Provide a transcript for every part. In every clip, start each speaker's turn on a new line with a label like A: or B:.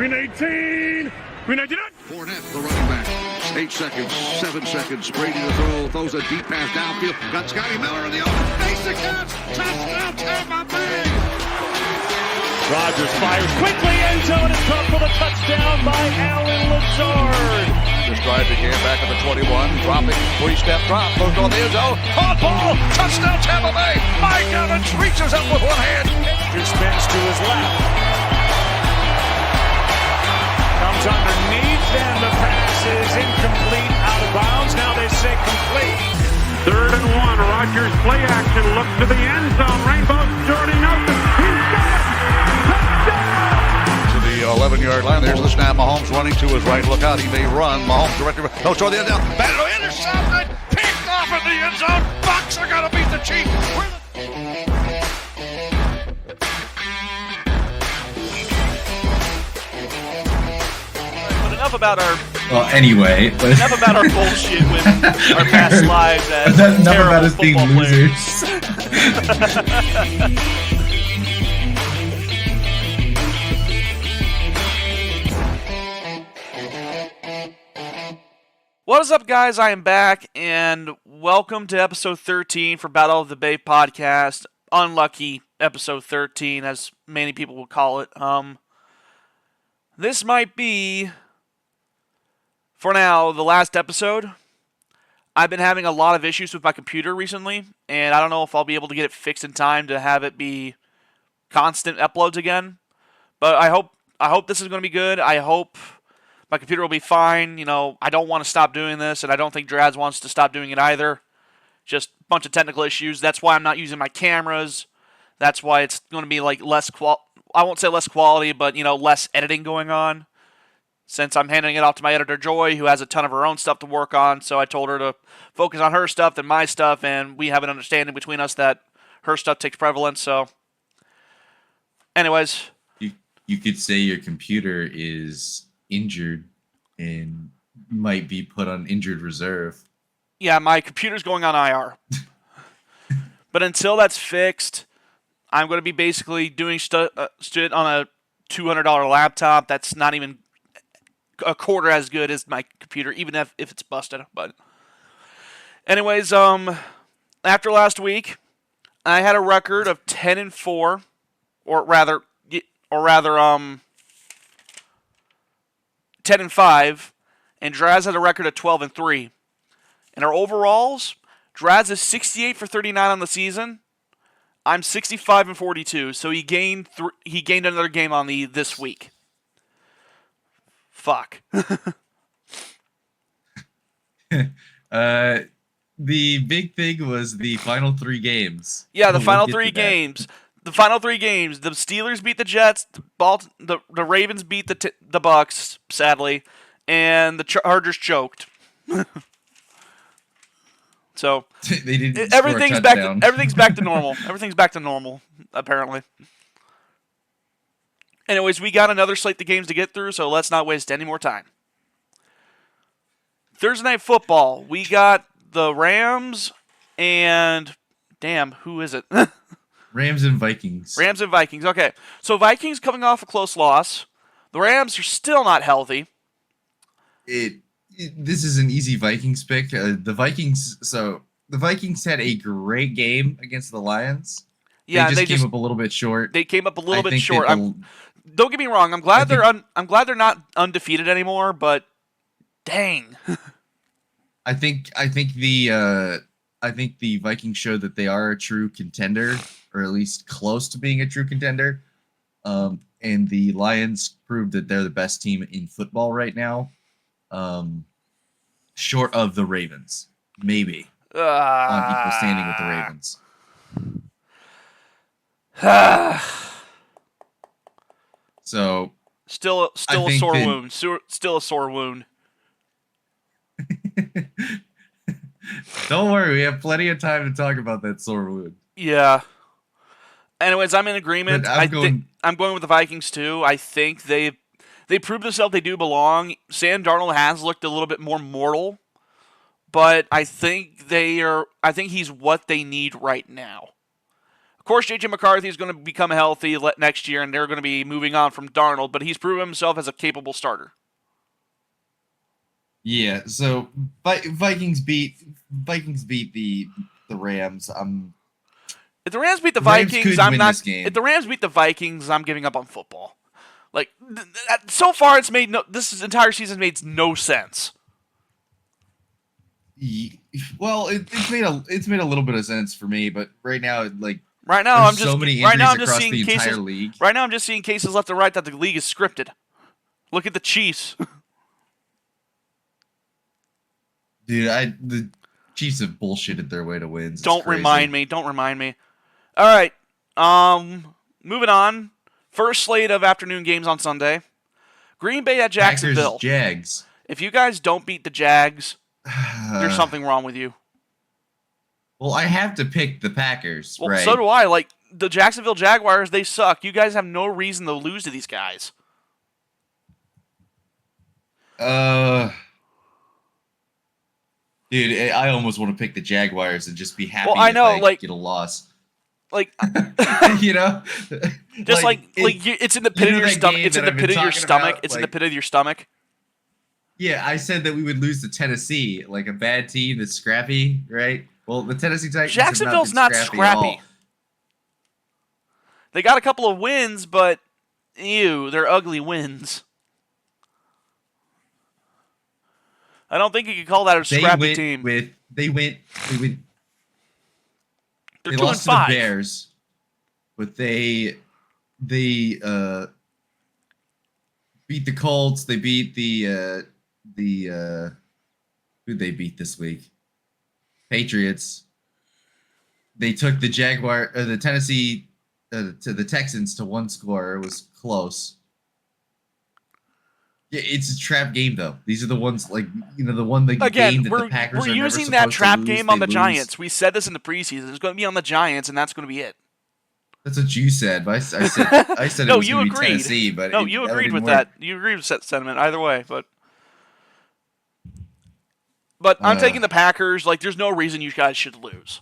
A: Green 18. Green 19.
B: Fournette, the running back. 8 seconds, 7 seconds. Brady to throw. Throws a deep pass downfield. Got Scotty Miller in the open. Makes the catch. Touchdown, Tampa Bay.
A: Rodgers fires quickly. End zone is caught for the touchdown by Allen Lazard.
B: Just drive again back at the 21. Dropping. 3-step drop. Goes on the end zone. Caught ball. Touchdown, Tampa Bay. Mike Evans reaches up with one hand.
A: Just spins to his left. Comes underneath, and the pass is incomplete, out of bounds. Now they say complete. 3rd and 1. Rodgers play action. Looks to the end zone. Rainbow Jordy Nelson. He's got it. Touchdown!
B: To the 11-yard line. There's the snap. Mahomes running to his right. Look out. He may run. Mahomes directly. No, toward the end zone. Battle intercepted. Picked off in the end zone. Bucks are going to beat the Chiefs.
C: Enough about our
D: enough
C: about our bullshit with our past lives as
D: enough
C: terrible
D: about us being
C: football
D: losers.
C: What is up, guys? I am back, and welcome to episode 13 for Battle of the Bay podcast. Unlucky episode 13, as many people would call it. This might be, for now, the last episode. I've been having a lot of issues with my computer recently, and I don't know if I'll be able to get it fixed in time to have it be constant uploads again. But I hope this is going to be good. I hope my computer will be fine. You know, I don't want to stop doing this, and I don't think Draz wants to stop doing it either. Just a bunch of technical issues. That's why I'm not using my cameras. That's why it's going to be like I won't say less quality, but, less editing going on. Since I'm handing it off to my editor, Joy, who has a ton of her own stuff to work on. So I told her to focus on her stuff than my stuff, and we have an understanding between us that her stuff takes prevalence. So, anyways.
D: You could say your computer is injured and might be put on injured reserve.
C: Yeah, my computer's going on IR. But until that's fixed, I'm going to be basically doing shit on a $200 laptop that's not even a quarter as good as my computer, even if it's busted. But anyways, after last week, I had a record of 10-4, or rather 10-5, and Draz had a record of 12-3. In our overalls, Draz is 68 for 39 on the season. I'm 65-42, so he gained another game on me this week. Fuck.
D: The big thing was the final 3 games.
C: Yeah, the final 3 games. The final 3 games. The Steelers beat the Jets. The Ravens beat the Bucks, sadly, and the Chargers choked. So
D: they didn't
C: everything's back to normal. Everything's back to normal, apparently. Anyways, we got another slate of games to get through, so let's not waste any more time. Thursday Night Football, we got the Rams and... Damn, who is it?
D: Rams and Vikings.
C: Rams and Vikings, okay. So Vikings coming off a close loss. The Rams are still not healthy.
D: This is an easy Vikings pick. The Vikings had a great game against the Lions.
C: Yeah,
D: they just came up a little bit short.
C: They came up a little bit short. Don't get me wrong. I'm glad they're not undefeated anymore. But dang,
D: I think the Vikings showed that they are a true contender, or at least close to being a true contender. And the Lions proved that they're the best team in football right now. Short of the Ravens, maybe on equal standing with the Ravens. So
C: still a sore wound. Still a sore wound.
D: Don't worry, we have plenty of time to talk about that sore wound.
C: Yeah. Anyways, I'm in agreement. I'm going with the Vikings too. I think they proved themselves they do belong. Sam Darnold has looked a little bit more mortal, but I think he's what they need right now. Of course, J.J. McCarthy is going to become healthy next year, and they're going to be moving on from Darnold, but he's proven himself as a capable starter.
D: Yeah, so Vikings beat the Rams.
C: If the Rams beat the
D: Rams
C: Vikings,
D: could
C: I'm
D: win
C: not.
D: this game.
C: If the Rams beat the Vikings, I'm giving up on football. Like so far, it's made no. This entire season made no sense.
D: Well, it's made a little bit of sense for me, but right now, like
C: Right now,
D: there's
C: I'm just
D: so many
C: right now
D: injuries
C: I'm just
D: across
C: seeing
D: the entire
C: cases.
D: league.
C: Right now, I'm just seeing cases left and right that the league is scripted. Look at the Chiefs.
D: Dude, the Chiefs have bullshitted their way to wins.
C: Don't remind me. Don't remind me. All right. Moving on. First slate of afternoon games on Sunday. Green Bay at Jacksonville.
D: Packers, Jags.
C: If you guys don't beat the Jags, there's something wrong with you.
D: Well, I have to pick the Packers,
C: Well,
D: right?
C: so do I. Like, the Jacksonville Jaguars, they suck. You guys have no reason to lose to these guys.
D: Dude, I almost want to pick the Jaguars and just be happy
C: Well, I know,
D: if I get a loss.
C: Like,
D: You know?
C: just it's in the pit of your stomach. It's in the pit of your stomach. It's in the pit of your stomach.
D: Yeah, I said that we would lose to Tennessee, like a bad team that's scrappy, right? Well, the Tennessee Titans
C: Jacksonville's
D: have not
C: not
D: been scrappy. At all.
C: They got a couple of wins, but ew, they're ugly wins. I don't think you could call that a scrappy team.
D: They went.
C: They're
D: They
C: 2-5.
D: lost to the Bears, but they beat the Colts. They beat the who'd they beat this week? Patriots. They took the the Tennessee to the Texans to one score. It was close. Yeah, it's a trap game though. These are the ones the one game that the Packers
C: we're
D: are never
C: using that
D: supposed to
C: trap
D: lose,
C: game on
D: they
C: the
D: lose.
C: Giants. We said this in the preseason. It's going to be on the Giants, and that's going to be it.
D: That's what you said. But I said
C: No,
D: it was
C: you
D: going to be
C: agreed.
D: Tennessee, but
C: No, you agreed with that. You agreed with that sentiment either way, but I'm taking the Packers. Like, there's no reason you guys should lose.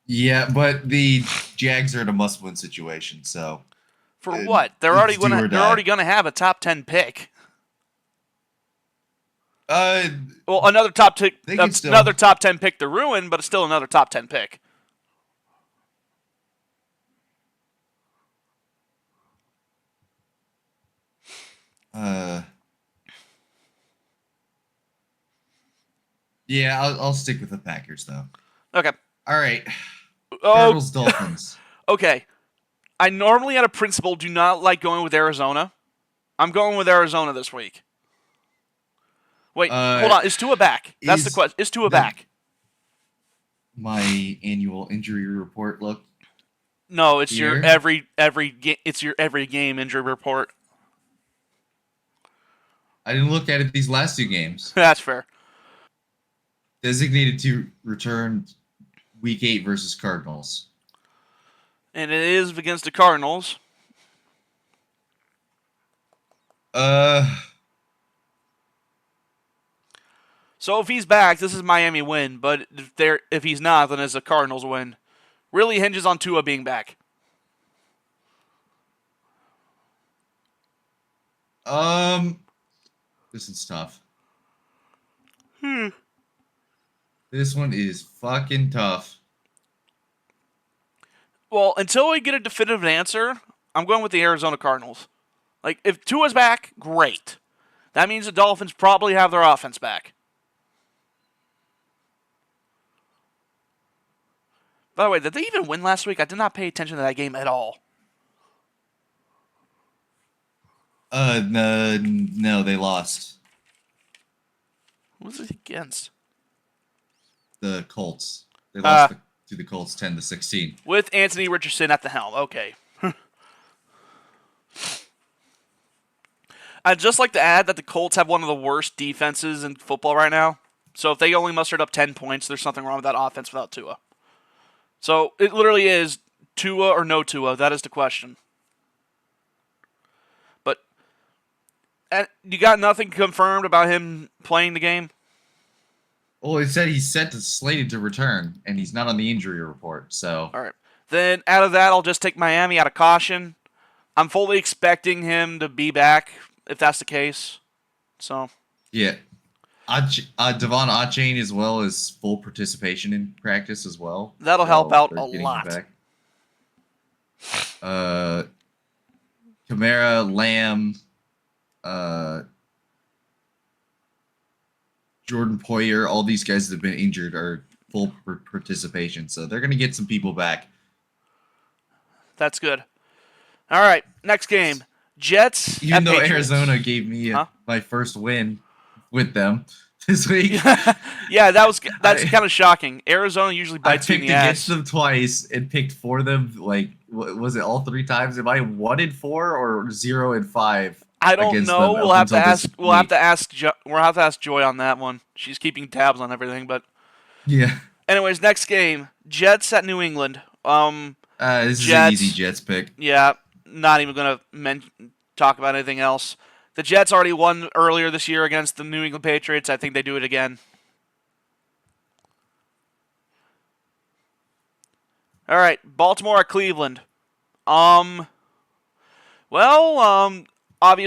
D: Yeah, but the Jags are in a must-win situation. So
C: For what? They're already going to have a top 10 pick. Well, another top 10 pick to ruin, but it's still another top 10 pick.
D: Yeah, I'll stick with the Packers though.
C: Okay.
D: All right. Cardinals, Dolphins.
C: Okay. I normally, out of principle, do not like going with Arizona. I'm going with Arizona this week. Wait, hold on. Is Tua back? That's the question. Is Tua back?
D: My annual injury report look.
C: No, it's your every game injury report.
D: I didn't look at it these last two games.
C: That's fair.
D: Designated to return Week 8 versus Cardinals.
C: And it is against the Cardinals. So if he's back, this is Miami win. But if he's not, then it's a Cardinals win. Really hinges on Tua being back.
D: This is tough. This one is fucking tough.
C: Well, until we get a definitive answer, I'm going with the Arizona Cardinals. Like, if Tua's back, great. That means the Dolphins probably have their offense back. By the way, did they even win last week? I did not pay attention to that game at all.
D: No, they lost.
C: Who was it against?
D: The Colts. They lost to the Colts 10-16.
C: With Anthony Richardson at the helm. Okay. I'd just like to add that the Colts have one of the worst defenses in football right now. So if they only mustered up 10 points, there's something wrong with that offense without Tua. So it literally is Tua or no Tua. That is the question. But you got nothing confirmed about him playing the game?
D: Well, it said he's slated to return, and he's not on the injury report. So
C: All right. Then out of that, I'll just take Miami out of caution. I'm fully expecting him to be back if that's the case. So
D: yeah, Devon Achane as well as full participation in practice as well.
C: that'll
D: So
C: help out
D: they're
C: a
D: getting him
C: lot.
D: back. Kamara, Lamb, Jordan Poyer, all these guys that have been injured are full participation. So they're going to get some people back.
C: That's good. All right, next game. Jets
D: Even
C: at
D: though
C: Patriots.
D: Arizona gave me my first win with them this week.
C: Yeah, that's kind of shocking. Arizona usually
D: I
C: bites you in
D: picked
C: the ass.
D: against them twice and picked for them. Like, was it all 3 times? Am I 1-4 or 0-5?
C: I don't
D: against
C: know.
D: them
C: We'll
D: up
C: have to
D: until this
C: ask. We'll have
D: week?
C: to ask. We'll have to ask Joy on that one. She's keeping tabs on everything. But
D: Yeah.
C: anyways, next game. Jets at New England.
D: This is an
C: Jets.
D: easy Jets pick.
C: Yeah, not even gonna talk about anything else. The Jets already won earlier this year against the New England Patriots. I think they do it again. All right, Baltimore at Cleveland. Obvious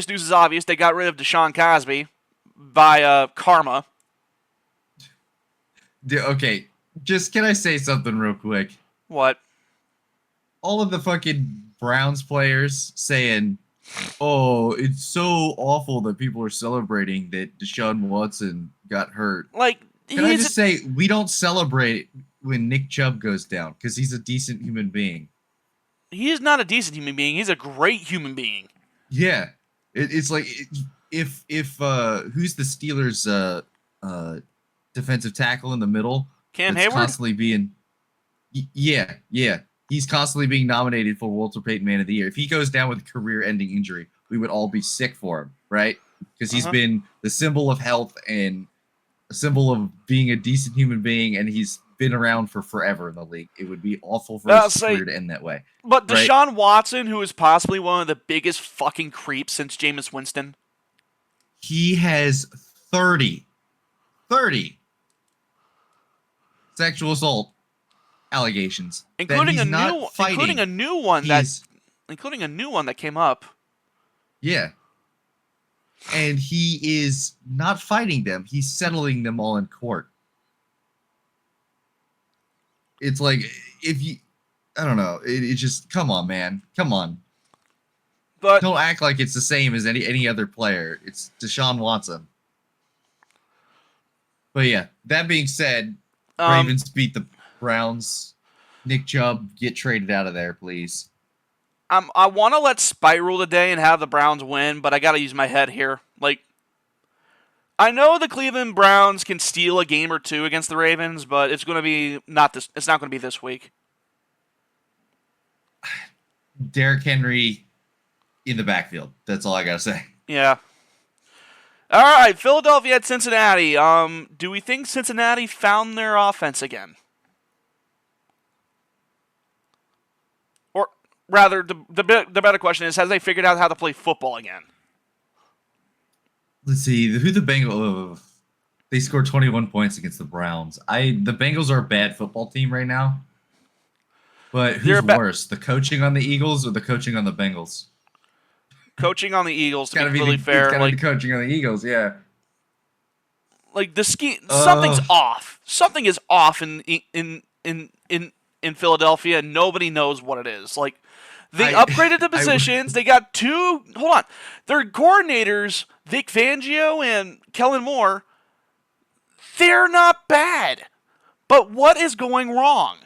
C: news is obvious. They got rid of Deshaun Cosby by karma.
D: Okay, just can I say something real quick?
C: What?
D: All of the fucking Browns players saying, "Oh, it's so awful that people are celebrating that Deshaun Watson got hurt."
C: Like,
D: Can I just say we don't celebrate when Nick Chubb goes down because he's a decent human being.
C: he is not a decent human being. He's a great human being.
D: Yeah, it's like if who's the Steelers defensive tackle in the middle?
C: Cam
D: that's
C: Hayward?
D: constantly being yeah. He's constantly being nominated for Walter Payton Man of the Year. If he goes down with a career-ending injury, we would all be sick for him, right? Because he's been the symbol of health and a symbol of being a decent human being, and he's been around for forever in the league. It would be awful for his career to end that way.
C: But
D: right?
C: Deshaun Watson, who is possibly one of the biggest fucking creeps since Jameis Winston.
D: He has 30 sexual assault allegations,
C: Including a new one that came up.
D: Yeah. And he is not fighting them. He's settling them all in court. It's like, I don't know. It just, come on, man. Come on.
C: But
D: don't act like it's the same as any other player. It's Deshaun Watson. But yeah, that being said, Ravens beat the Browns. Nick Chubb, get traded out of there, please.
C: I want to let Spite rule today and have the Browns win, but I got to use my head here. Like, I know the Cleveland Browns can steal a game or two against the Ravens, but it's going to be it's not going to be this week.
D: Derrick Henry in the backfield. That's all I got to say.
C: Yeah. All right, Philadelphia at Cincinnati. Do we think Cincinnati found their offense again? Or rather, the better question is, have they figured out how to play football again?
D: Let's see. Who the Bengals? They scored 21 points against the Browns. The Bengals are a bad football team right now. But who's worse, the coaching on the Eagles or the coaching on the Bengals?
C: Coaching on the Eagles, to be
D: fair.
C: really fair.
D: It's gotta be coaching on the Eagles, yeah.
C: Like the scheme, something's off. Something is off in Philadelphia, and nobody knows what it is. Like they upgraded the positions. They got two. Hold on, their coordinators, Vic Fangio and Kellen Moore. They're not bad, but what is going wrong?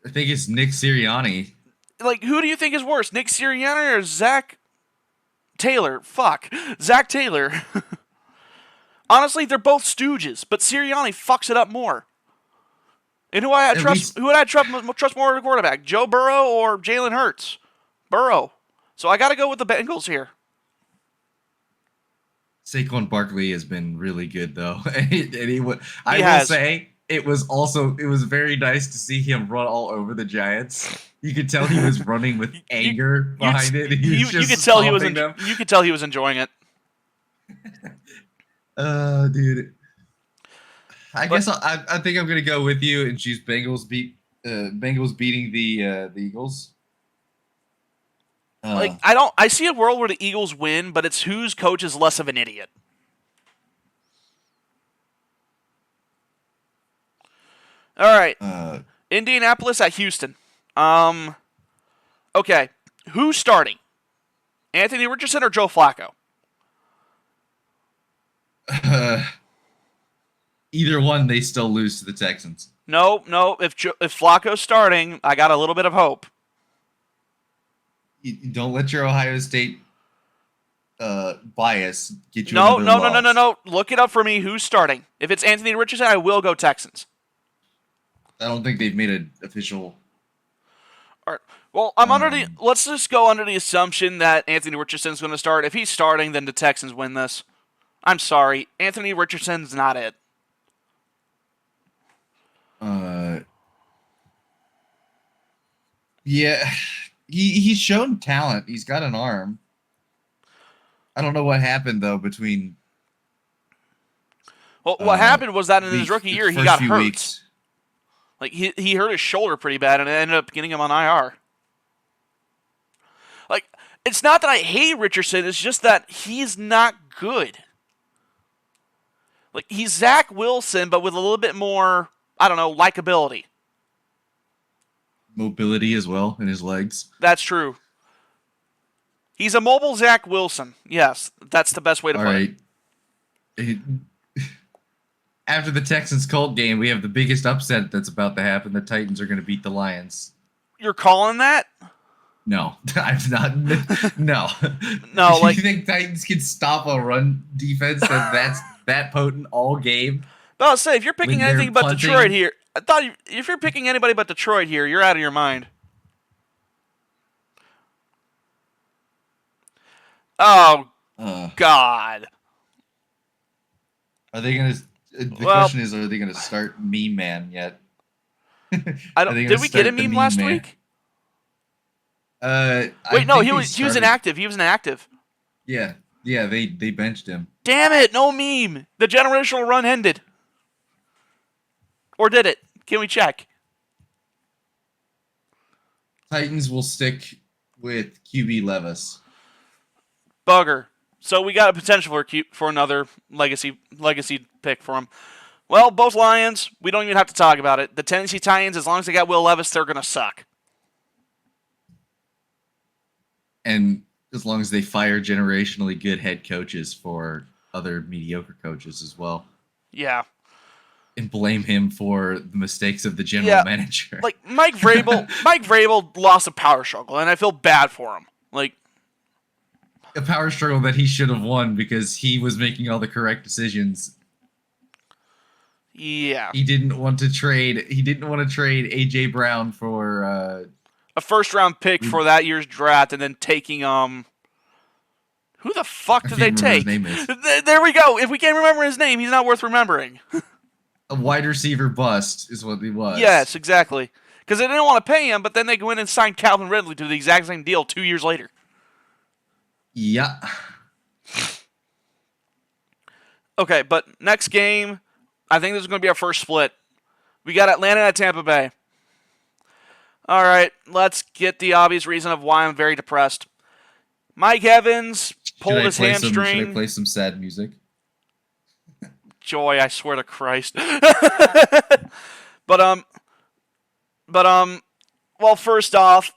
D: I think it's Nick Sirianni.
C: Like, who do you think is worse, Nick Sirianni or Zach Taylor? Fuck, Zach Taylor. Honestly, they're both stooges, but Sirianni fucks it up more. And who would I trust more of a quarterback, Joe Burrow or Jalen Hurts? Burrow. So I got to go with the Bengals here.
D: Saquon Barkley has been really good though, I will say it was very nice to see him run all over the Giants. You could tell he was running with anger behind it.
C: You could tell he was enjoying it.
D: Dude. I
C: But-
D: guess I think I'm gonna go with you and choose Bengals beating the Eagles.
C: I see a world where the Eagles win, but it's whose coach is less of an idiot. All right. Indianapolis at Houston. Okay. Who's starting? Anthony Richardson or Joe Flacco?
D: Either one, they still lose to the Texans.
C: No. If Flacco's starting, I got a little bit of hope.
D: You don't let your Ohio State bias get you.
C: No.
D: another loss.
C: Look it up for me. Who's starting? If it's Anthony Richardson, I will go Texans.
D: I don't think they've made an official.
C: All right. Well, let's just go under the assumption that Anthony Richardson's going to start. If he's starting, then the Texans win this. I'm sorry. Anthony Richardson's not it.
D: Yeah, he's shown talent. He's got an arm. I don't know what happened though between.
C: Well, what happened was that in his rookie year he got hurt.
D: Weeks.
C: Like he hurt his shoulder pretty bad, and it ended up getting him on IR. Like it's not that I hate Richardson; it's just that he's not good. Like he's Zach Wilson, but with a little bit more, I don't know, likability.
D: Mobility as well in his legs.
C: That's true. He's a mobile Zach Wilson. Yes, that's the best way to put it.
D: After the Texans-Colt game, we have the biggest upset that's about to happen. The Titans are going to beat the Lions.
C: You're calling that?
D: No, I'm not. No.
C: No, like
D: you think Titans can stop a run defense that's that potent all game?
C: But I'll say, if you're picking
D: When they're
C: anything but
D: punting.
C: Detroit here, if you're picking anybody but Detroit here, you're out of your mind. Oh, God.
D: Are they going to? The question is, are they going to start Meme Man yet?
C: I don't. Did we get a meme last week? Wait, no, he was inactive. He was inactive.
D: Yeah, they benched him.
C: Damn it, no meme. The generational run ended. Or did it? Can we check?
D: Titans will stick with QB Levis.
C: Bugger. So we got a potential for another legacy pick for him. Well, both Lions, we don't even have to talk about it. The Tennessee Titans, as long as they got Will Levis, they're going to suck.
D: And as long as they fire generationally good head coaches for other mediocre coaches as well.
C: Yeah.
D: And blame him for the mistakes of the general manager.
C: Like Mike Vrabel lost a power struggle, and I feel bad for him. Like
D: a power struggle that he should have won because he was making all the correct decisions.
C: Yeah.
D: He didn't want to trade AJ Brown for
C: a first round pick for that year's draft, and then taking who the fuck did they take?
D: His name is.
C: There we go. If we can't remember his name, he's not worth remembering.
D: A wide receiver bust is what he was.
C: Yes, exactly. Because they didn't want to pay him, but then they go in and sign Calvin Ridley to the exact same deal 2 years later.
D: Yeah.
C: Okay, but next game, I think this is going to be our first split. We got Atlanta at Tampa Bay. All right, let's get the obvious reason of why I'm very depressed. Mike Evans pulled his hamstring.
D: Should I play some sad music?
C: Joy, I swear to Christ. But well, first off,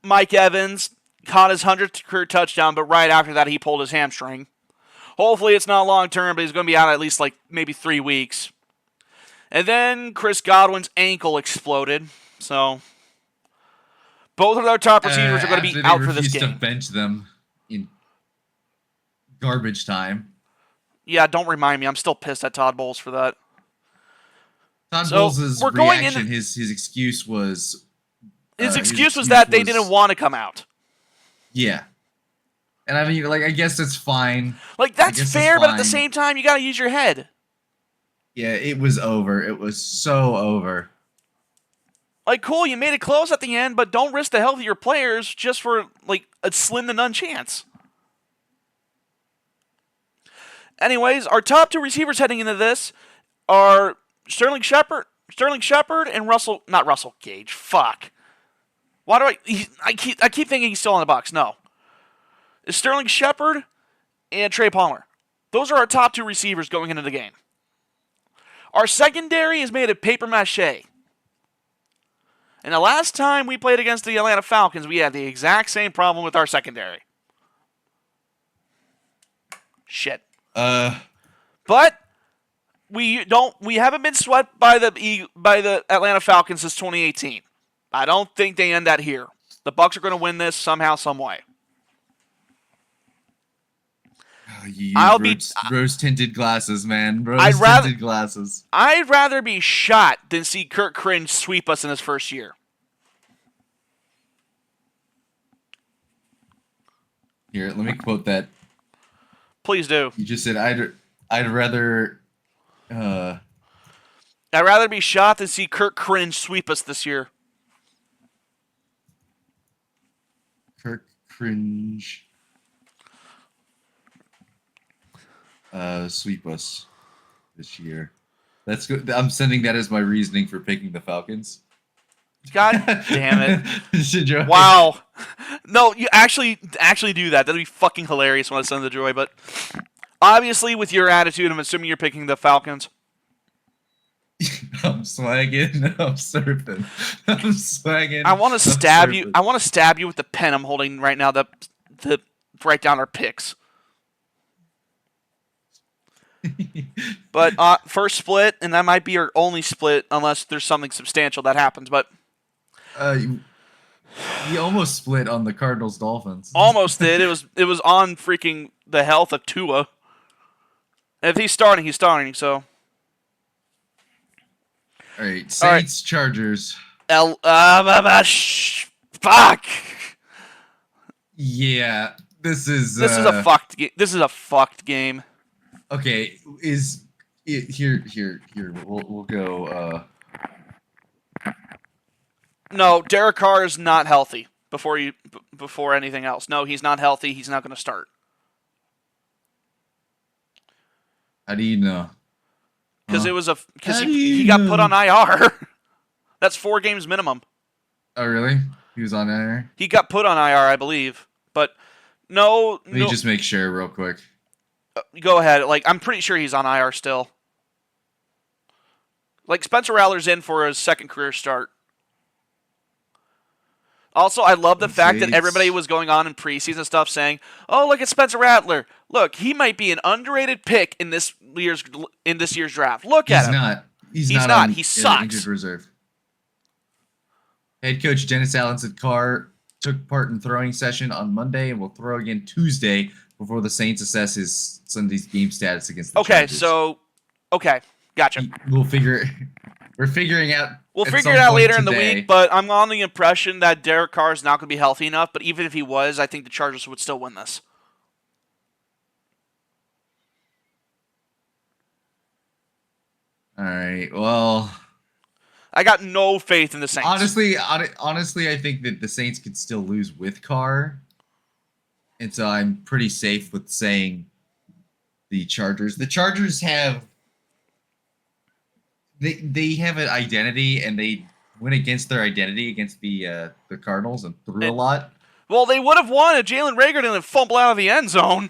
C: Mike Evans caught his 100th career touchdown, but right after that, he pulled his hamstring. Hopefully, it's not long term, but he's going to be out at least maybe 3 weeks. And then Chris Godwin's ankle exploded, so both of our top receivers are going to be out for this game.
D: To bench them in garbage time.
C: Yeah, don't remind me. I'm still pissed at Todd Bowles for that.
D: Todd Bowles' reaction, his excuse was...
C: His excuse was that they didn't want to come out.
D: Yeah. And I mean, I guess that's fine.
C: That's fair, but at the same time, you got to use your head.
D: Yeah, it was over. It was so over.
C: Cool, you made it close at the end, but don't risk the health of your players just for, a slim to none chance. Anyways, our top 2 receivers heading into this are Sterling Shepard and not Russell Gage. Fuck. Why do I keep thinking he's still on the Bucs. No. It's Sterling Shepard and Trey Palmer. Those are our top 2 receivers going into the game. Our secondary is made of paper mache. And the last time we played against the Atlanta Falcons, we had the exact same problem with our secondary. Shit. But we haven't been swept by the Atlanta Falcons since 2018. I don't think they end that here. The Bucs are going to win this somehow, some way.
D: Rose-tinted glasses, man. Rose-tinted glasses.
C: I'd rather be shot than see Kirk Cringe sweep us in his first year.
D: Here, let me quote that.
C: Please do.
D: You just said I'd rather.
C: I'd rather be shot than see Kirk Cringe sweep us this year.
D: Kirk Cringe. Sweep us this year. That's good. I'm sending that as my reasoning for picking the Falcons.
C: God damn
D: it!
C: Wow. No, you actually do that. That'd be fucking hilarious when I send the Joy. But obviously, with your attitude, I'm assuming you're picking the Falcons.
D: I'm swagging. I'm surfing. I'm swagging.
C: I want to stab you. I want to stab you with the pen I'm holding right now. To write down our picks. But first split, and that might be our only split unless there's something substantial that happens. But
D: you almost split on the Cardinals Dolphins.
C: Almost did. It was on freaking the health of Tua. If he's starting, he's starting. So.
D: All right, Saints Chargers.
C: Fuck.
D: Yeah, this is
C: a fucked. This is a fucked game.
D: Okay, here? We'll go.
C: No, Derek Carr is not healthy. Before anything else, no, he's not healthy. He's not going to start.
D: How do you know?
C: Because he got put on IR. That's 4 games minimum.
D: Oh really? He was on IR.
C: He got put on IR, I believe. But no.
D: Let me just make sure real quick.
C: Go ahead. I'm pretty sure he's on IR still. Spencer Rattler's in for his second career start. Also, I love the fact that everybody was going on in preseason stuff saying, "Oh, look at Spencer Rattler. Look, he might be an underrated pick in this year's draft. Look at him.
D: He's not.
C: He sucks.
D: Injured reserve. Head coach Dennis Allen said Carr took part in throwing session on Monday and will throw again Tuesday before the Saints assess his Sunday's game status against the Chargers.
C: Gotcha.
D: We're figuring out.
C: We'll figure it out later in the week, but I'm on the impression that Derek Carr is not going to be healthy enough. But even if he was, I think the Chargers would still win this.
D: All right. Well,
C: I got no faith in the Saints.
D: Honestly, I think that the Saints could still lose with Carr, and so I'm pretty safe with saying the Chargers. The Chargers have. They have an identity, and they went against their identity against the Cardinals and threw a lot.
C: Well, they would have won if Jalen Reagor didn't fumble out of the end zone.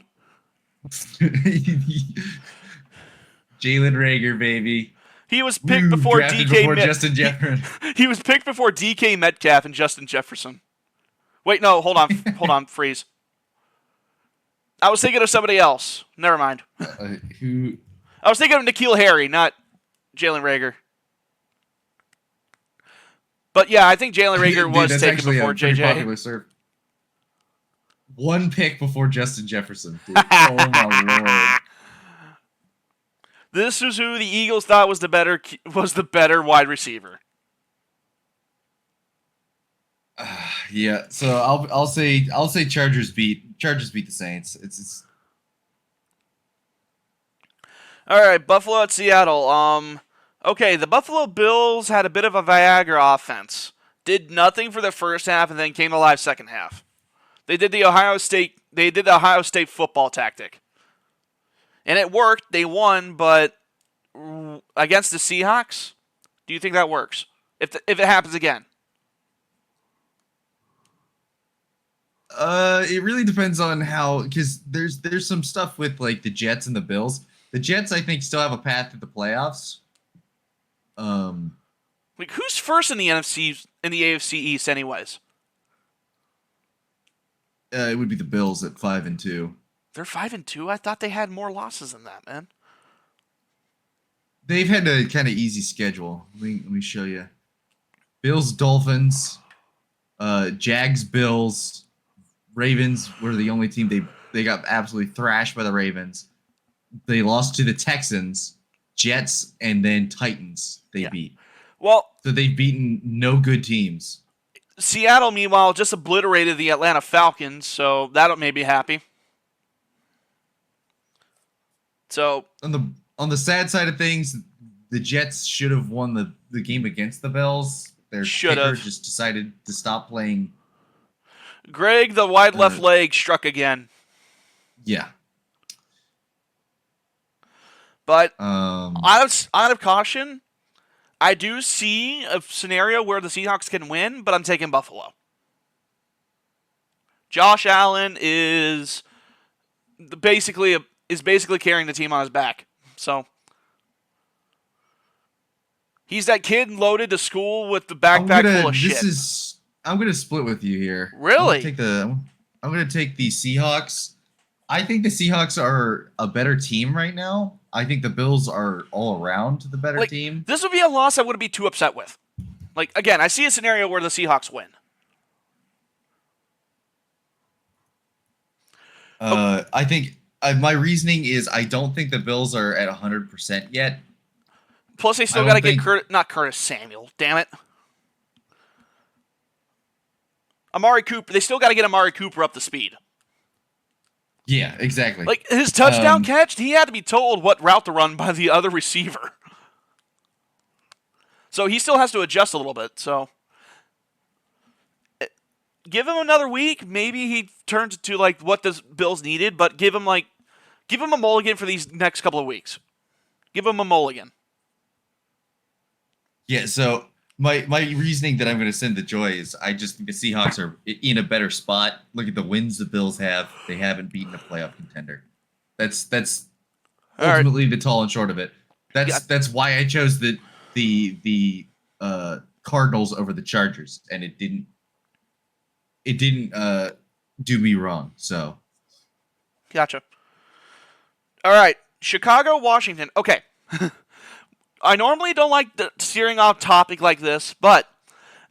D: Jalen Reagor, baby.
C: He was picked before
D: Justin Jefferson.
C: He was picked before DK Metcalf and Justin Jefferson. Wait, no, hold on, freeze. I was thinking of somebody else. Never mind.
D: Who?
C: I was thinking of N'Keal Harry, not Jalen Reagor. But yeah, I think Jalen Reagor was taken before JJ.
D: One pick before Justin Jefferson. Dude. Oh my lord!
C: This is who the Eagles thought was the better wide receiver.
D: Yeah, so I'll say Chargers beat the Saints. It's
C: all right, Buffalo at Seattle. Okay, the Buffalo Bills had a bit of a Viagra offense. Did nothing for the first half and then came alive second half. They did the Ohio State football tactic. And it worked. They won, but against the Seahawks, do you think that works? If it happens again?
D: It really depends on how, because there's some stuff with like the Jets and the Bills. The Jets, I think, still have a path to the playoffs.
C: Like, who's first in the AFC East, anyways?
D: It would be the Bills at 5-2.
C: They're 5-2. I thought they had more losses than that, man.
D: They've had a kind of easy schedule. Let me show you. Bills, Dolphins, Jags, Bills, Ravens were the only team they got absolutely thrashed by the Ravens. They lost to the Texans, Jets, and then Titans. They beat.
C: Well,
D: so they've beaten no good teams.
C: Seattle, meanwhile, just obliterated the Atlanta Falcons, so that'll make me happy. So
D: on the sad side of things, the Jets should have won the game against the Bills. Their kicker just decided to stop playing.
C: Greg, the wide left leg, struck again.
D: Yeah.
C: But out of caution, I do see a scenario where the Seahawks can win, but I'm taking Buffalo. Josh Allen is basically carrying the team on his back. So he's that kid loaded to school with the backpack full of shit.
D: I'm gonna split with you here.
C: Really?
D: I'm gonna take the Seahawks. I think the Seahawks are a better team right now. I think the Bills are all around the better team.
C: This would be a loss I wouldn't be too upset with. Like, again, I see a scenario where the Seahawks win.
D: I think my reasoning is I don't think the Bills are at 100% yet.
C: Plus, they still got to get not Curtis Samuel. Damn it. Amari Cooper. They still got to get Amari Cooper up to speed.
D: Yeah, exactly.
C: Like, his touchdown catch, he had to be told what route to run by the other receiver. So he still has to adjust a little bit. So give him another week. Maybe he turns to like what the Bills needed, but give him a mulligan for these next couple of weeks. Give him a mulligan.
D: Yeah, so my reasoning that I'm going to send the joy is I just think the Seahawks are in a better spot. Look at the wins the Bills have. They haven't beaten a playoff contender. That's ultimately the tall and short of it. That's why I chose the Cardinals over the Chargers, and it didn't do me wrong. So
C: gotcha. All right, Chicago, Washington. Okay. I normally don't like steering off topic like this, but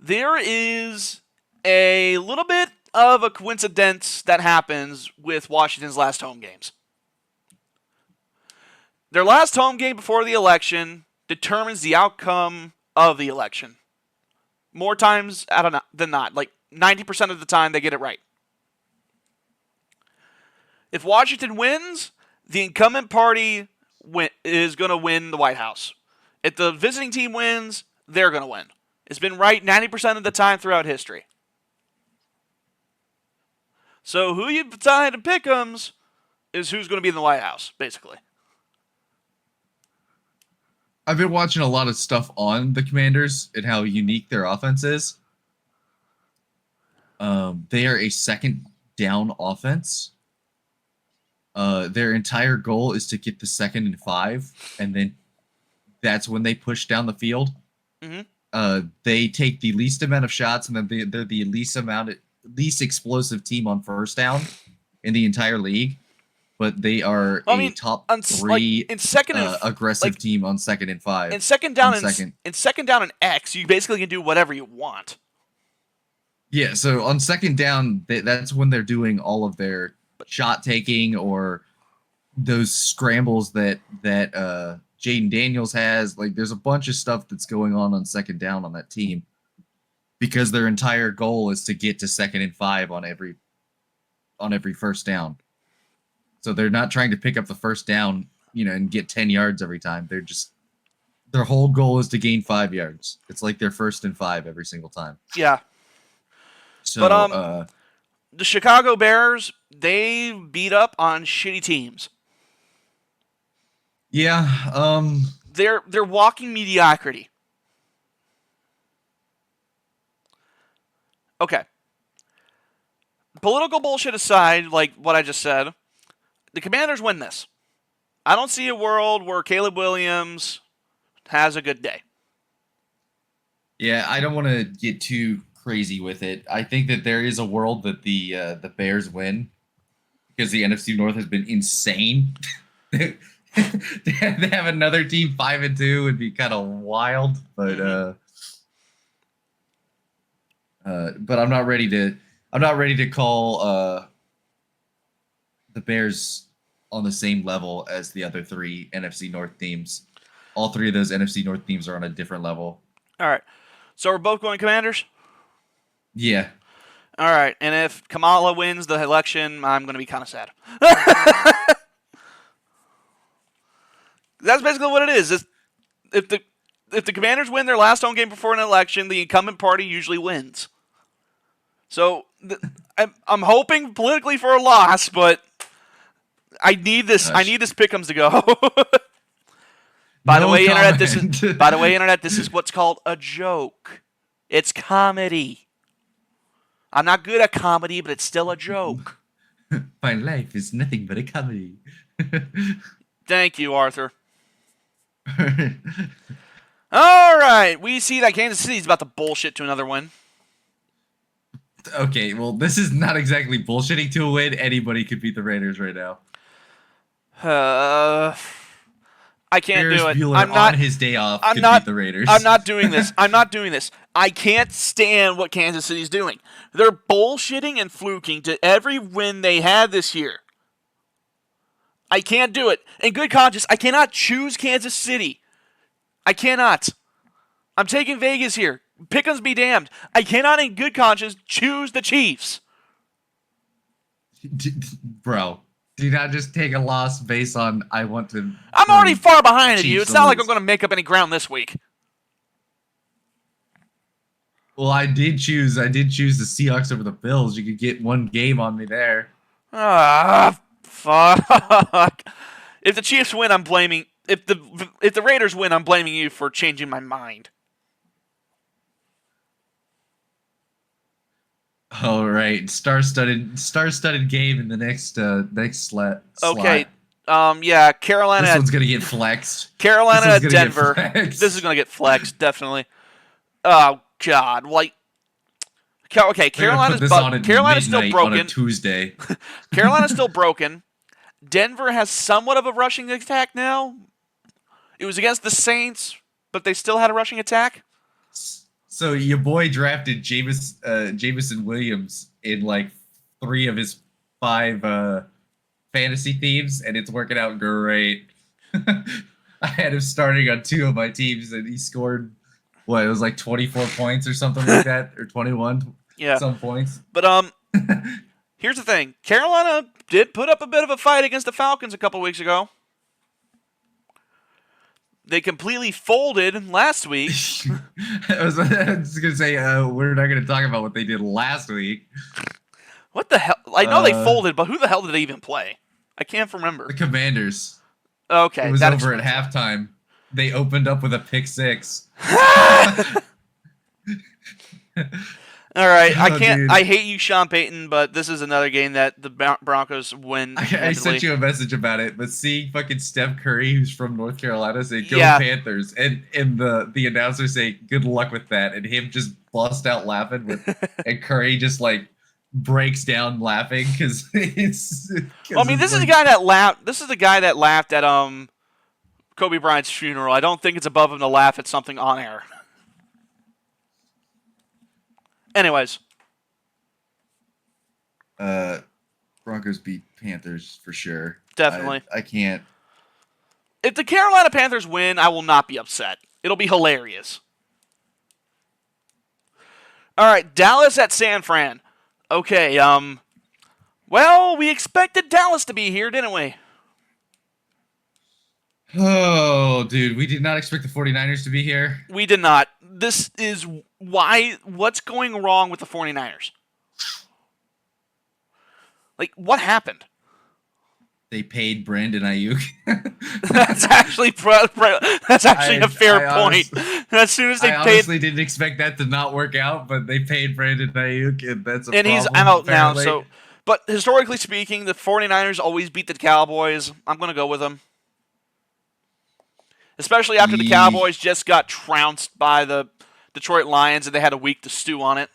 C: there is a little bit of a coincidence that happens with Washington's last home games. Their last home game before the election determines the outcome of the election. More times than not. Like 90% of the time, they get it right. If Washington wins, the incumbent party is going to win the White House. If the visiting team wins, they're going to win. It's been right 90% of the time throughout history. So who you decide to Pick-Ems is who's going to be in the White House, basically.
D: I've been watching a lot of stuff on the Commanders and how unique their offense is. They are a second down offense. Their entire goal is to get the 2nd and 5, and then that's when they push down the field. Mm-hmm. They take the least amount of shots, and then they're the least explosive team on first down in the entire league. But they are top 3
C: in second and,
D: aggressive team on 2nd and 5.
C: In second down and X, you basically can do whatever you want.
D: Yeah, so on second down, that's when they're doing all of their shot taking or those scrambles that Jaden Daniels has. Like, there's a bunch of stuff that's going on second down on that team because their entire goal is to get to 2nd and 5 on every first down. So they're not trying to pick up the first down, and get 10 yards every time. Their whole goal is to gain 5 yards. It's like their 1st and 5 every single time.
C: Yeah.
D: So,
C: but the Chicago Bears, they beat up on shitty teams.
D: Yeah.
C: They're walking mediocrity. Okay. Political bullshit aside, like what I just said, the Commanders win this. I don't see a world where Caleb Williams has a good day.
D: Yeah, I don't want to get too crazy with it. I think that there is a world that the Bears win because the NFC North has been insane. To have another team 5-2 would be kind of wild, but but I'm not ready to call the Bears on the same level as the other three NFC North teams. All three of those NFC North teams are on a different level.
C: All right. So we're both going Commanders?
D: Yeah.
C: All right. And if Kamala wins the election, I'm going to be kind of sad. That's basically what it is. If the Commanders win their last home game before an election, the incumbent party usually wins. So I'm hoping politically for a loss, but I need this. I need this Pick-Ems to go. By the way, internet, this is what's called a joke. It's comedy. I'm not good at comedy, but it's still a joke.
D: My life is nothing but a comedy.
C: Thank you, Arthur. All right, we see that Kansas City's about to bullshit to another win.
D: Okay, well, this is not exactly bullshitting to a win. Anybody could beat the Raiders right now.
C: I can't
D: Ferris
C: do it.
D: Bueller
C: I'm not
D: on his day off.
C: I'm
D: could
C: not
D: beat the Raiders.
C: I'm not doing this. I'm not doing this. I can't stand what Kansas City's doing. They're bullshitting and fluking to every win they had this year. I can't do it. In good conscience, I cannot choose Kansas City. I cannot. I'm taking Vegas here. Pick-Ems be damned. I cannot in good conscience choose the Chiefs.
D: Bro, do not just take a loss based on I want to.
C: I'm already far behind you.
D: Chiefs
C: It's not like
D: lose.
C: I'm going to make up any ground this week.
D: Well, I did choose the Seahawks over the Bills. You could get one game on me there.
C: Ah, fuck. If the Chiefs win, I'm blaming. If the Raiders win, I'm blaming you for changing my mind.
D: All right, star-studded game in the next slot.
C: Okay. Yeah, Carolina.
D: This one's gonna get flexed.
C: Carolina
D: This
C: at
D: one's gonna get
C: Denver.
D: flexed.
C: This is gonna get flexed, definitely. Oh God, like. Okay, Carolina's still
D: on a
C: broken.
D: Tuesday.
C: Carolina's still broken. Denver has somewhat of a rushing attack now. It was against the Saints, but they still had a rushing attack.
D: So your boy drafted Jameson Williams in like 3 of his 5 fantasy teams, and it's working out great. I had him starting on 2 of my teams, and he scored it was like 24 points or something like that, or 21.
C: Yeah,
D: some points.
C: But here's the thing: Carolina did put up a bit of a fight against the Falcons a couple weeks ago. They completely folded last week.
D: I was just gonna say we're not gonna talk about what they did last week.
C: What the hell? I know they folded, but who the hell did they even play? I can't remember.
D: The Commanders.
C: Okay,
D: it was over at halftime. They opened up with a pick 6.
C: All right, I can't.
D: Dude.
C: I hate you, Sean Payton, but this is another game that the Broncos win.
D: I sent you a message about it, but seeing fucking Steph Curry, who's from North Carolina, say "Go
C: Yeah.
D: Panthers," and the announcer say "Good luck with that," and him just bust out laughing, and Curry just like breaks down laughing because it's.
C: Well, I mean, this is the guy that laughed. This is the guy that laughed at Kobe Bryant's funeral. I don't think it's above him to laugh at something on air. Anyways.
D: Broncos beat Panthers for sure.
C: Definitely.
D: I can't.
C: If the Carolina Panthers win, I will not be upset. It'll be hilarious. All right, Dallas at San Fran. Okay, well, we expected Dallas to be here, didn't we?
D: Oh, dude, we did not expect the 49ers to be here.
C: We did not. This is what's going wrong with the 49ers? Like, what happened?
D: they paid Brandon Ayuk.
C: That's actually a fair point. As soon as they
D: I
C: paid,
D: honestly didn't expect that to not work out, but they paid Brandon Ayuk, and that's a
C: and
D: problem,
C: he's out
D: apparently.
C: now. So, but historically speaking, the 49ers always beat the Cowboys. I'm going to go with them. Especially after the Cowboys just got trounced by the Detroit Lions and they had a week to stew on it.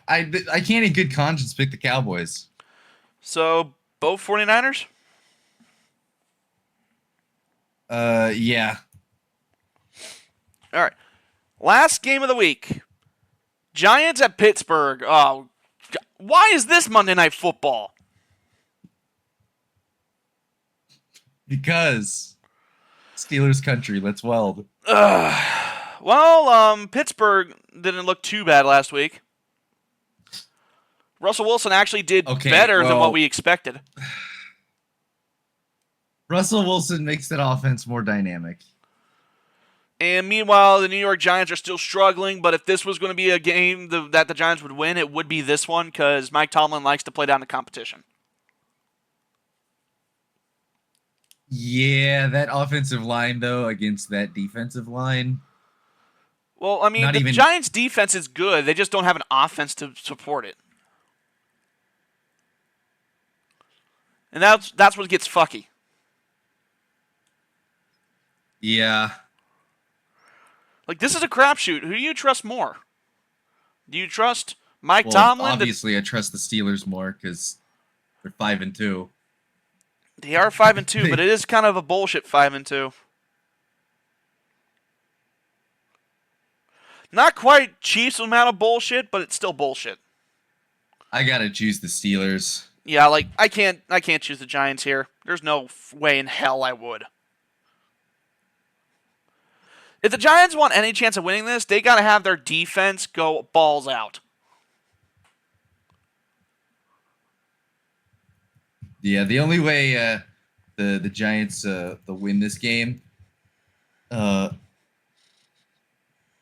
D: I can't in good conscience pick the Cowboys.
C: So, both 49ers?
D: Yeah.
C: All right. Last game of the week. Giants at Pittsburgh. Oh, why is this Monday Night Football?
D: Because Steelers country, let's weld.
C: Well, Pittsburgh didn't look too bad last week. Russell Wilson actually did better than what we expected.
D: Russell Wilson makes that offense more dynamic.
C: And meanwhile, the New York Giants are still struggling, but if this was going to be a game that the Giants would win, it would be this one because Mike Tomlin likes to play down the competition.
D: Yeah, that offensive line, though, against that defensive line.
C: Well, I mean, the Giants' defense is good. They just don't have an offense to support it. And that's what gets fucky.
D: Yeah.
C: Like, this is a crapshoot. Who do you trust more? Do you trust Mike Tomlin?
D: Obviously, I trust the Steelers more because they're 5-2.
C: They are 5-2, but it is kind of a bullshit 5-2. Not quite Chiefs amount of bullshit, but it's still bullshit.
D: I gotta choose the Steelers.
C: Yeah, like I can't choose the Giants here. There's no way in hell I would. If the Giants want any chance of winning this, they gotta have their defense go balls out.
D: Yeah, the only way the Giants they'll win this game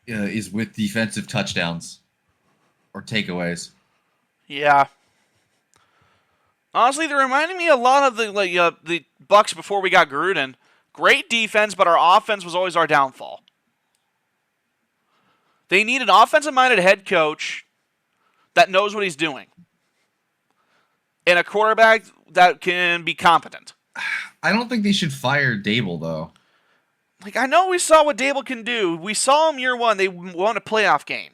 D: is with defensive touchdowns or takeaways.
C: Yeah. Honestly, they're reminding me a lot of the Bucks before we got Gruden. Great defense, but our offense was always our downfall. They need an offensive-minded head coach that knows what he's doing. And a quarterback that can be competent.
D: I don't think they should fire Dable, though.
C: Like, I know we saw what Dable can do. We saw him year one. They won a playoff game.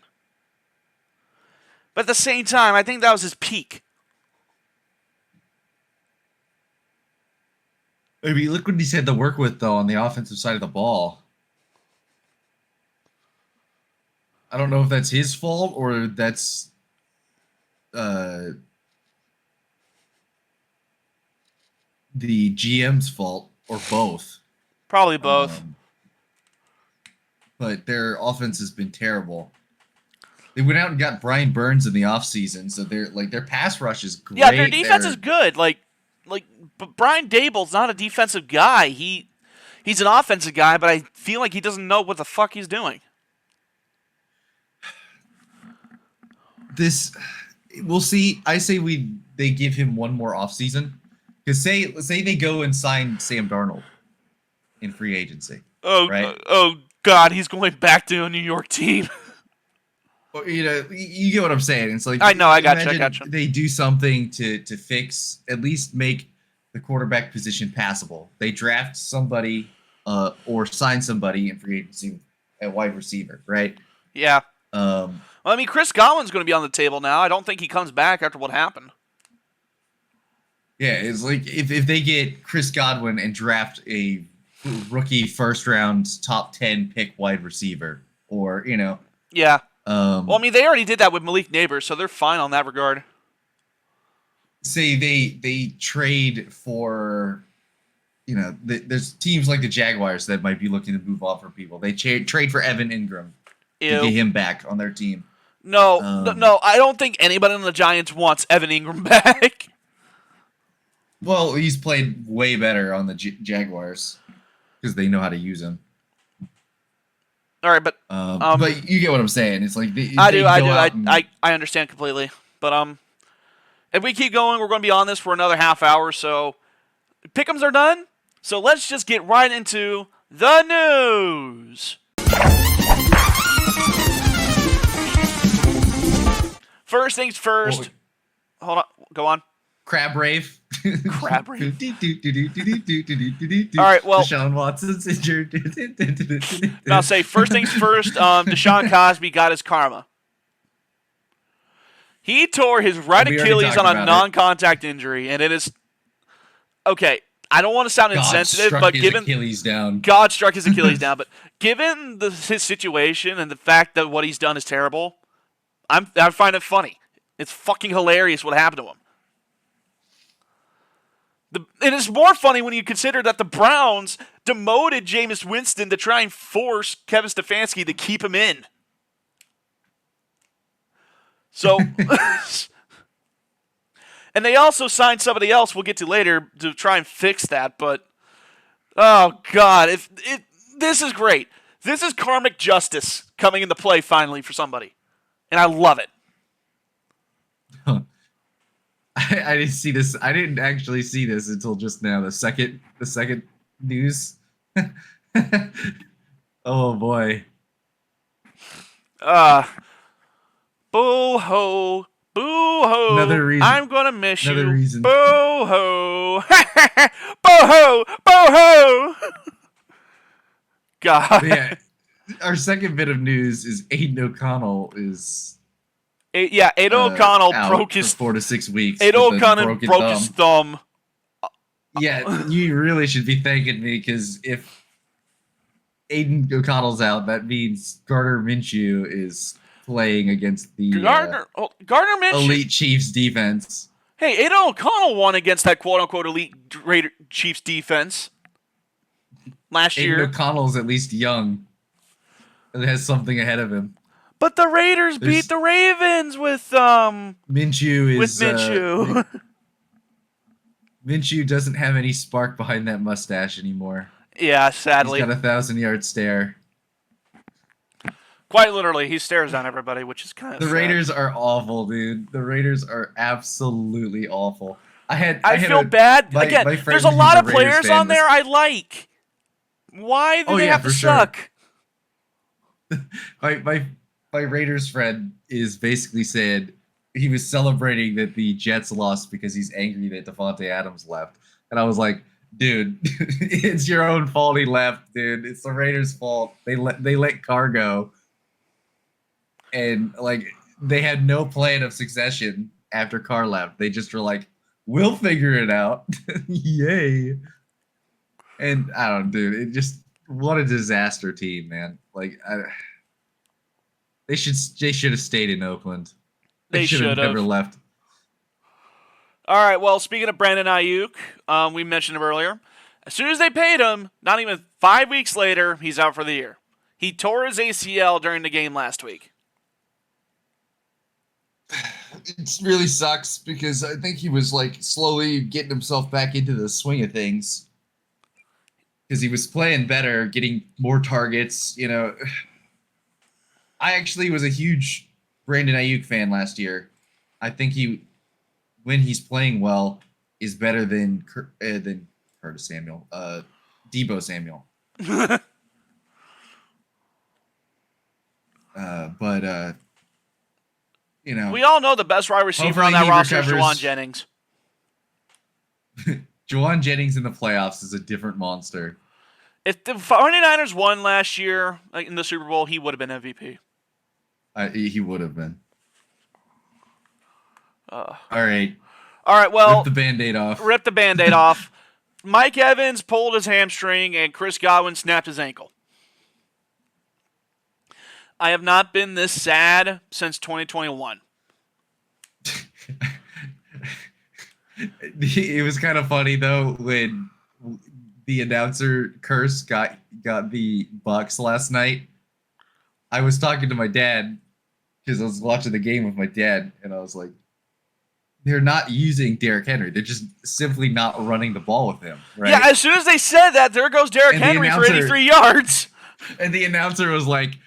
C: But at the same time, I think that was his peak.
D: I mean, look what he's had to work with, though, on the offensive side of the ball. I don't know if that's his fault or that's the GM's fault, or both.
C: Probably both.
D: But their offense has been terrible. They went out and got Brian Burns in the offseason, so their pass rush is great.
C: Yeah, their defense is good. But Brian Dable's not a defensive guy. He's an offensive guy, but I feel like he doesn't know what the fuck he's doing.
D: We'll see. I say they give him one more offseason. Because say they go and sign Sam Darnold in free agency.
C: Oh God, he's going back to a New York team.
D: Well, you get what I'm saying. It's like
C: I know, I got you.
D: They do something to fix, at least make the quarterback position passable. They draft somebody or sign somebody in free agency at wide receiver, right?
C: Yeah. Well, I mean, Chris Godwin's going to be on the table now. I don't think he comes back after what happened.
D: Yeah, it's like if they get Chris Godwin and draft a rookie first round top 10 pick wide receiver, or
C: Yeah. Well, I mean, they already did that with Malik Neighbors, so they're fine on that regard.
D: Say they trade for, there's teams like the Jaguars that might be looking to move off for people. They trade for Evan Ingram to get him back on their team.
C: No, I don't think anybody on the Giants wants Evan Ingram back.
D: Well, he's played way better on the Jaguars because they know how to use him.
C: All right, but
D: you get what I'm saying. It's like
C: I understand completely. But if we keep going, we're going to be on this for another half hour. So Pick-Ems are done, so let's just get right into the news. First things first. Hold on. Go on.
D: Crab rave.
C: Crab rave. All right, well.
D: Deshaun Watson's injured.
C: I'll say first things first. Deshaun Cosby got his karma. He tore his right Achilles on a non-contact injury, and it is okay. I don't want to sound insensitive, but given God struck his Achilles down, but given his situation and the fact that what he's done is terrible, I find it funny. It's fucking hilarious what happened to him. It is more funny when you consider that the Browns demoted Jameis Winston to try and force Kevin Stefanski to keep him in. So, and they also signed somebody else we'll get to later to try and fix that. But, oh God, this is great. This is karmic justice coming into play finally for somebody, and I love it.
D: I didn't see this. I didn't actually see this until just now. The second news. Oh boy.
C: Boo ho, boo ho.
D: Another reason.
C: I'm gonna miss
D: Another
C: you.
D: reason.
C: Boo ho, boo ho, boo ho. God.
D: Yeah. Our second bit of news is Aiden O'Connell is.
C: Aiden O'Connell broke his
D: 4 to 6 weeks.
C: Aiden O'Connell broke his thumb.
D: Yeah, you really should be thanking me because if Aiden O'Connell's out, that means Gardner Minshew is playing against the
C: Gardner Minshew
D: elite Chiefs defense.
C: Hey, Aiden O'Connell won against that quote-unquote elite Chiefs defense last year.
D: Aiden O'Connell's at least young. It has something ahead of him.
C: But the Raiders beat the Ravens with
D: Minshew is
C: Minshew.
D: Minshew doesn't have any spark behind that mustache anymore.
C: Yeah, sadly.
D: He's got a 1,000-yard stare.
C: Quite literally, he stares down everybody, which is kind of
D: The
C: sad.
D: Raiders are awful, dude. The Raiders are absolutely awful.
C: I feel bad. Again, there's a lot of players on there I like. Why do they have to suck?
D: My Raiders friend is basically saying he was celebrating that the Jets lost because he's angry that Devontae Adams left. And I was like, dude, it's your own fault he left, dude. It's the Raiders' fault. They let Carr go. And like they had no plan of succession after Carr left. They just were like, we'll figure it out. Yay. And I don't know, dude. It just what a disaster team, man. Like They should have stayed in Oakland. They should have never left.
C: All right. Well, speaking of Brandon Ayuk, we mentioned him earlier. As soon as they paid him, not even 5 weeks later, he's out for the year. He tore his ACL during the game last week.
D: It really sucks because I think he was like slowly getting himself back into the swing of things. Because he was playing better, getting more targets, you know. I actually was a huge Brandon Ayuk fan last year. I think when he's playing well, is better than Curtis Samuel, Deebo Samuel. But you know,
C: we all know the best wide receiver on that roster is Juwan Jennings.
D: Juwan Jennings in the playoffs is a different monster.
C: If the 49ers won last year in the Super Bowl, he would have been MVP.
D: He would have been. All right.
C: Well,
D: rip the Band-Aid off.
C: Rip the Band-Aid off. Mike Evans pulled his hamstring, and Chris Godwin snapped his ankle. I have not been this sad since 2021.
D: It was kind of funny though when the announcer curse got the Bucks last night. I was talking to my dad because I was watching the game with my dad, and I was like, they're not using Derrick Henry. They're just simply not running the ball with him. Right?
C: Yeah, as soon as they said that, there goes Derrick Henry for 83 yards.
D: And the announcer was like,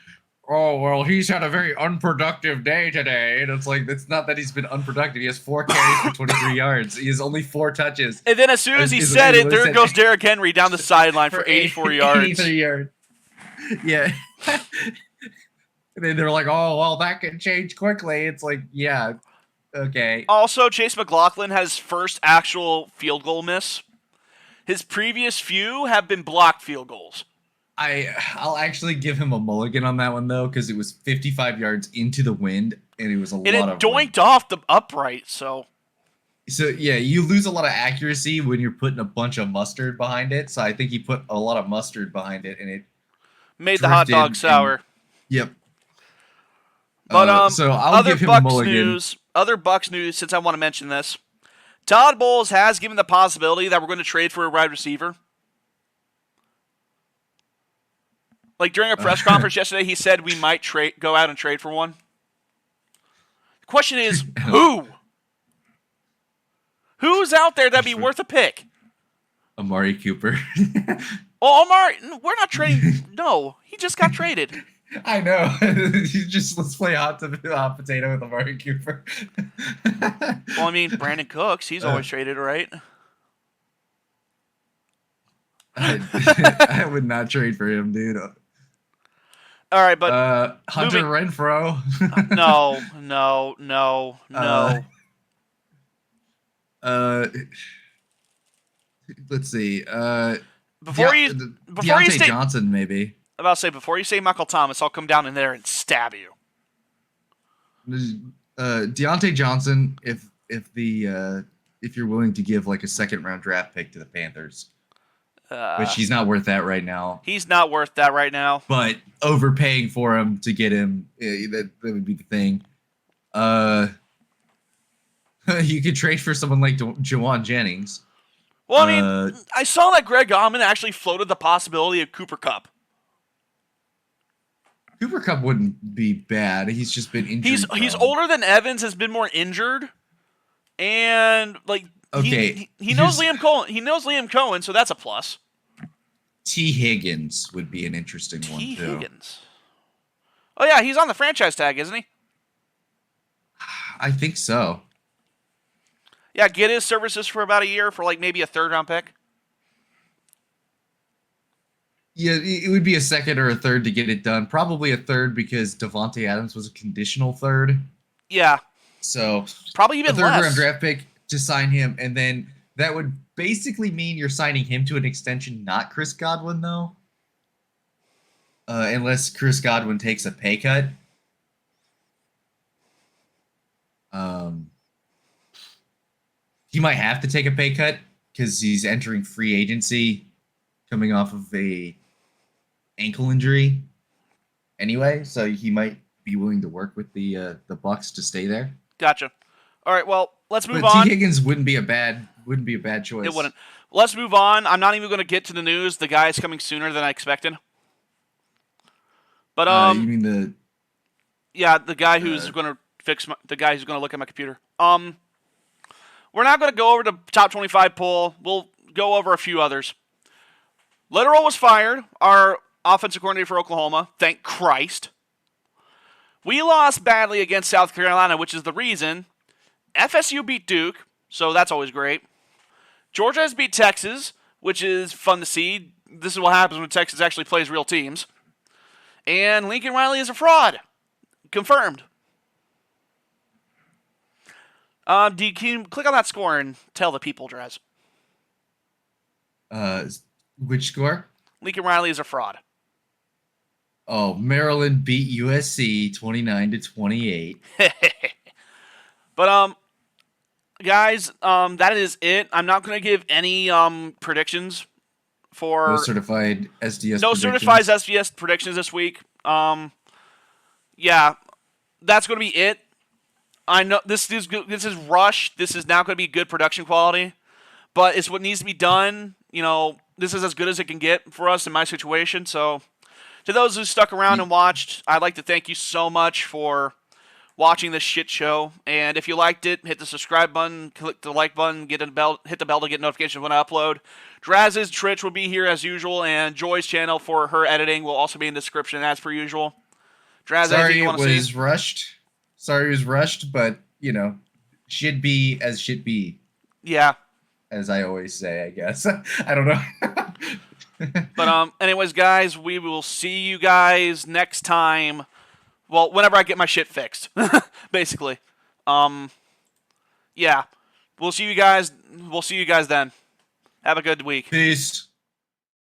D: oh, well, he's had a very unproductive day today. And it's like, it's not that he's been unproductive. He has 4 carries for 23 yards. He has only 4 touches.
C: And then as soon as he said it, there goes Derrick Henry down the sideline for 84 yards.
D: 83 yards. Yeah. And then they're like, oh, well, that can change quickly. It's like, yeah, okay.
C: Also, Chase McLaughlin had his first actual field goal miss. His previous few have been blocked field goals.
D: I'll actually give him a mulligan on that one, though, because it was 55 yards into the wind, and it was a lot of
C: wind. And it doinked off the upright, So,
D: yeah, you lose a lot of accuracy when you're putting a bunch of mustard behind it. So I think he put a lot of mustard behind it, and it
C: made the hot dog sour.
D: Yep.
C: But
D: so I'll give him a mulligan.
C: Other Bucks news, since I want to mention this. Todd Bowles has given the possibility that we're going to trade for a wide receiver. Like during a press conference yesterday, he said we might go out and trade for one. The question is, who? Who's out there that'd be worth a pick?
D: Amari Cooper.
C: Oh, Amari, we're not trading. No, he just got traded.
D: I know. Let's play hot potato with Amari Cooper.
C: Well, I mean, Brandon Cooks, he's always traded, right?
D: I would not trade for him, dude.
C: All right, but
D: Hunter Renfrow.
C: No.
D: Let's see.
C: Before you say
D: Johnson, maybe.
C: I'm about to say, before you say Michael Thomas, I'll come down in there and stab you.
D: Deontay Johnson, if you're willing to give like a 2nd-round draft pick to the Panthers, which he's not worth that right now.
C: He's not worth that right now.
D: But overpaying for him to get him, that would be the thing. You could trade for someone like Jawan Jennings.
C: Well, I mean, I saw that Greg Auman actually floated the possibility of Cooper Kupp.
D: Cooper Kupp wouldn't be bad. He's just been injured.
C: He's older than Evans. Has been more injured, and like he knows Liam Cohen. He knows Liam Cohen, so that's a plus.
D: T. Higgins would be an interesting one too.
C: Higgins. Oh yeah, he's on the franchise tag, isn't he?
D: I think so.
C: Yeah, get his services for about a year for like maybe a 3rd-round pick.
D: Yeah, it would be a 2nd or a 3rd to get it done. Probably a 3rd because Devontae Adams was a conditional 3rd.
C: Yeah.
D: So
C: probably even
D: a 3rd-round
C: less.
D: draft pick to sign him, and then that would basically mean you're signing him to an extension, not Chris Godwin, though. Unless Chris Godwin takes a pay cut. He might have to take a pay cut because he's entering free agency coming off of a ankle injury anyway, so he might be willing to work with the Bucks to stay there.
C: Gotcha. All right, well, let's move
D: but
C: on.
D: T. Higgins wouldn't be a bad choice.
C: It wouldn't. Let's move on. I'm not even going to get to the news. The guy is coming sooner than I expected. But
D: you mean the?
C: Yeah, the guy who's going to the guy who's going to look at my computer. We're not going to go over the top 25 poll. We'll go over a few others. Literal was fired, our offensive coordinator for Oklahoma. Thank Christ. We lost badly against South Carolina, which is the reason. FSU beat Duke, so that's always great. Georgia has beat Texas, which is fun to see. This is what happens when Texas actually plays real teams. And Lincoln Riley is a fraud. Confirmed. Can you click on that score and tell the people, Draz?
D: Which score?
C: Lincoln Riley is a fraud.
D: Oh, Maryland beat USC 29-28.
C: But guys, that is it. I'm not going to give any predictions for
D: No certified SDS.
C: No certified SDS predictions this week. Yeah, that's going to be it. I know this is rushed. This is now going to be good production quality, but it's what needs to be done. You know, this is as good as it can get for us in my situation. So, to those who stuck around and watched, I'd like to thank you so much for watching this shit show. And if you liked it, hit the subscribe button, click the like button, hit the bell to get notifications when I upload. Draz's Twitch will be here as usual, and Joy's channel for her editing will also be in the description as per usual. Draz,
D: Sorry
C: anything you
D: it
C: want to
D: was
C: say?
D: rushed. Sorry it was rushed, but should be as should be,
C: Yeah.
D: as I always say. I guess I don't know.
C: But anyways, guys, we will see you guys next time. Well, whenever I get my shit fixed, basically. Yeah. We'll see you guys then. Have a good week.
D: Peace.